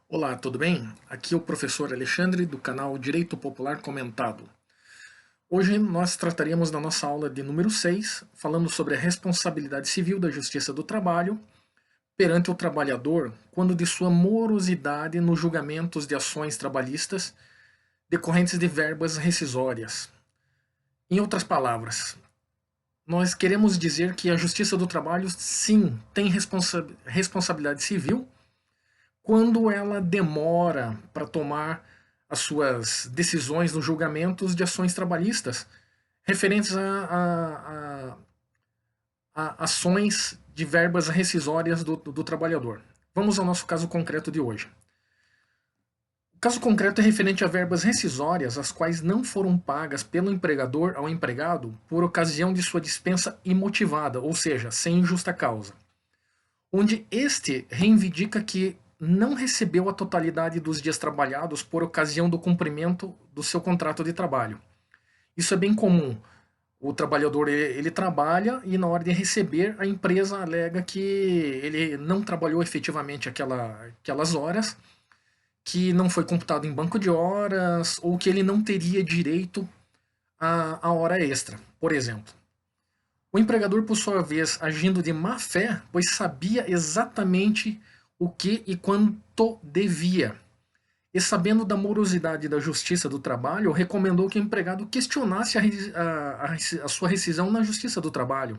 Olá, tudo bem? Aqui é o professor Alexandre do canal Direito Popular Comentado. Hoje nós trataríamos da nossa aula de número 6, falando sobre a responsabilidade civil da Justiça do Trabalho perante o trabalhador quando de sua morosidade nos julgamentos de ações trabalhistas decorrentes de verbas rescisórias. Em outras palavras, nós queremos dizer que a Justiça do Trabalho sim tem responsabilidade civil quando ela demora para tomar as suas decisões nos julgamentos de ações trabalhistas referentes a ações de verbas rescisórias do trabalhador. Vamos ao nosso caso concreto de hoje. O caso concreto é referente a verbas rescisórias, as quais não foram pagas pelo empregador ao empregado por ocasião de sua dispensa imotivada, ou seja, sem justa causa, onde este reivindica que não recebeu a totalidade dos dias trabalhados por ocasião do cumprimento do seu contrato de trabalho. Isso é bem comum. O trabalhador ele trabalha e na hora de receber a empresa alega que ele não trabalhou efetivamente aquelas horas, que não foi computado em banco de horas ou que ele não teria direito à hora extra, por exemplo. O empregador, por sua vez, agindo de má fé, pois sabia exatamente o que e quanto devia. E sabendo da morosidade da Justiça do Trabalho, recomendou que o empregado questionasse a sua rescisão na Justiça do Trabalho.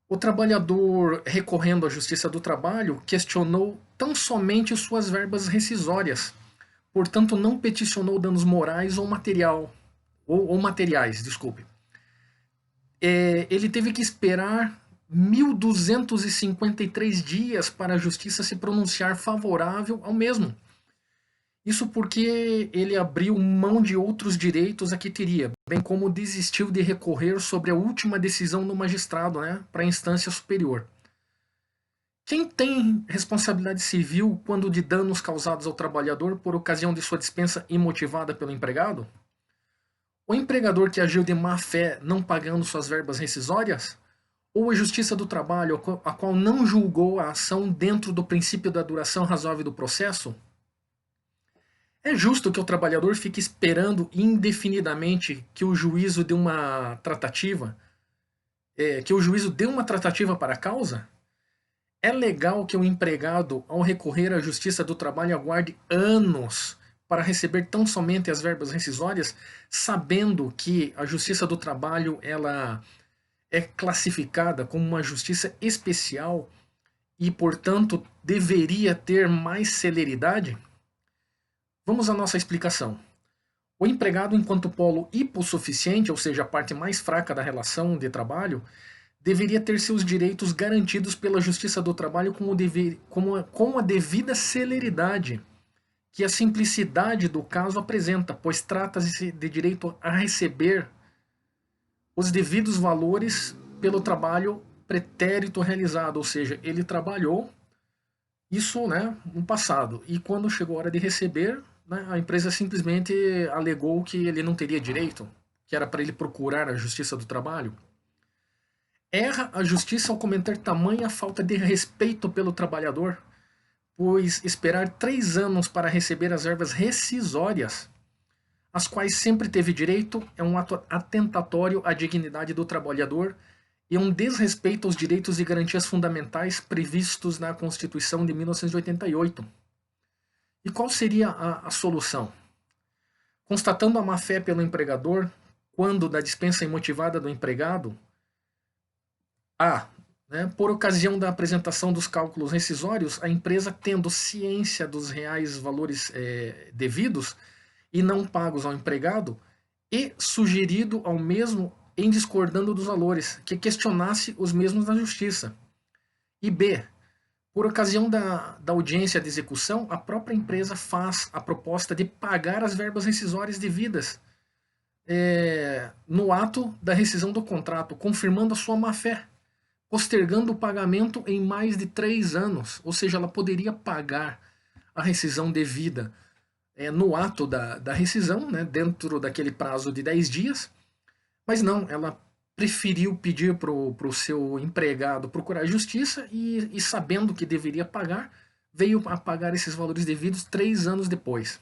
O trabalhador, recorrendo à Justiça do Trabalho, questionou tão somente suas verbas rescisórias, portanto não peticionou danos morais ou materiais, desculpe. Ele teve que esperar 1.253 dias para a justiça se pronunciar favorável ao mesmo. Isso porque ele abriu mão de outros direitos a que teria, bem como desistiu de recorrer sobre a última decisão do magistrado, para a instância superior. Quem tem responsabilidade civil quando de danos causados ao trabalhador por ocasião de sua dispensa imotivada pelo empregado? O empregador que agiu de má fé não pagando suas verbas rescisórias? Ou a Justiça do Trabalho, a qual não julgou a ação dentro do princípio da duração razoável do processo? É justo que o trabalhador fique esperando indefinidamente que o juízo dê uma tratativa, que o juízo dê uma tratativa para a causa? É legal que o empregado, ao recorrer à Justiça do Trabalho, aguarde anos para receber tão somente as verbas rescisórias, sabendo que a Justiça do Trabalho ela é classificada como uma justiça especial e, portanto, deveria ter mais celeridade? Vamos à nossa explicação. O empregado, enquanto polo hipossuficiente, ou seja, a parte mais fraca da relação de trabalho, deveria ter seus direitos garantidos pela Justiça do Trabalho com a devida celeridade que a simplicidade do caso apresenta, pois trata-se de direito a receber os devidos valores pelo trabalho pretérito realizado, ou seja, ele trabalhou isso, no passado, e quando chegou a hora de receber, a empresa simplesmente alegou que ele não teria direito, que era para ele procurar a Justiça do Trabalho. Erra a Justiça ao cometer tamanha falta de respeito pelo trabalhador, pois esperar 3 anos para receber as verbas rescisórias, às quais sempre teve direito, é um ato atentatório à dignidade do trabalhador e um desrespeito aos direitos e garantias fundamentais previstos na Constituição de 1988. E qual seria a solução? Constatando a má-fé pelo empregador, quando da dispensa imotivada do empregado, por ocasião da apresentação dos cálculos rescisórios, a empresa tendo ciência dos reais valores devidos e não pagos ao empregado, e sugerido ao mesmo em discordando dos valores, que questionasse os mesmos na justiça. E B, por ocasião da audiência de execução, a própria empresa faz a proposta de pagar as verbas rescisórias devidas no ato da rescisão do contrato, confirmando a sua má-fé, postergando o pagamento em mais de 3 anos, ou seja, ela poderia pagar a rescisão devida no ato da rescisão, dentro daquele prazo de 10 dias, mas não, ela preferiu pedir para o seu empregado procurar justiça e sabendo que deveria pagar, veio a pagar esses valores devidos 3 anos depois.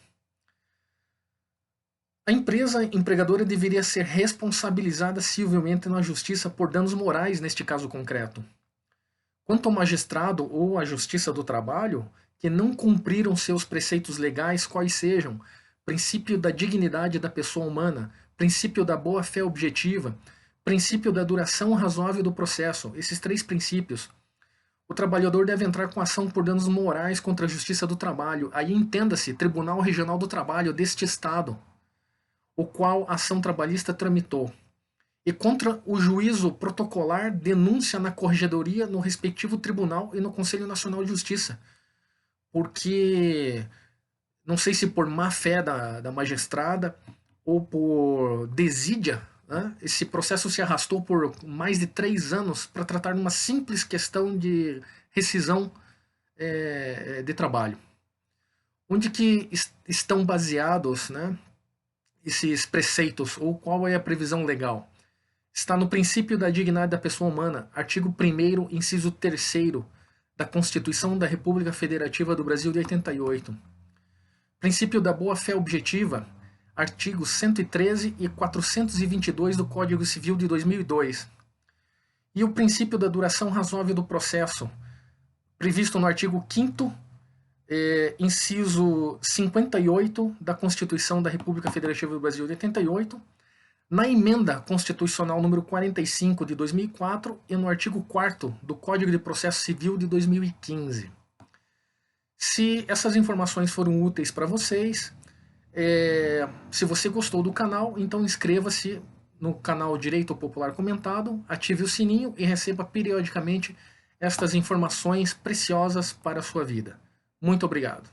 A empresa empregadora deveria ser responsabilizada civilmente na justiça por danos morais neste caso concreto. Quanto ao magistrado ou à Justiça do Trabalho, que não cumpriram seus preceitos legais, quais sejam: princípio da dignidade da pessoa humana, princípio da boa-fé objetiva, princípio da duração razoável do processo, esses 3 princípios, o trabalhador deve entrar com ação por danos morais contra a Justiça do Trabalho, aí entenda-se Tribunal Regional do Trabalho deste Estado, o qual a ação trabalhista tramitou, e contra o juízo protocolar denúncia na corregedoria, no respectivo tribunal e no Conselho Nacional de Justiça, porque não sei se por má fé da magistrada ou por desídia, né, esse processo se arrastou por mais de 3 anos para tratar de uma simples questão de rescisão de trabalho. Onde que estão baseados, né, esses preceitos, ou qual é a previsão legal? Está no princípio da dignidade da pessoa humana, artigo 1º, inciso 3º da Constituição da República Federativa do Brasil de 88. Princípio da boa-fé objetiva, artigos 113 e 422 do Código Civil de 2002. E o princípio da duração razoável do processo, previsto no artigo 5º, inciso 58 da Constituição da República Federativa do Brasil de 88, na emenda constitucional número 45 de 2004 e no artigo 4º do Código de Processo Civil de 2015. Se essas informações foram úteis para vocês, se você gostou do canal, então inscreva-se no canal Direito Popular Comentado, ative o sininho e receba periodicamente estas informações preciosas para a sua vida. Muito obrigado.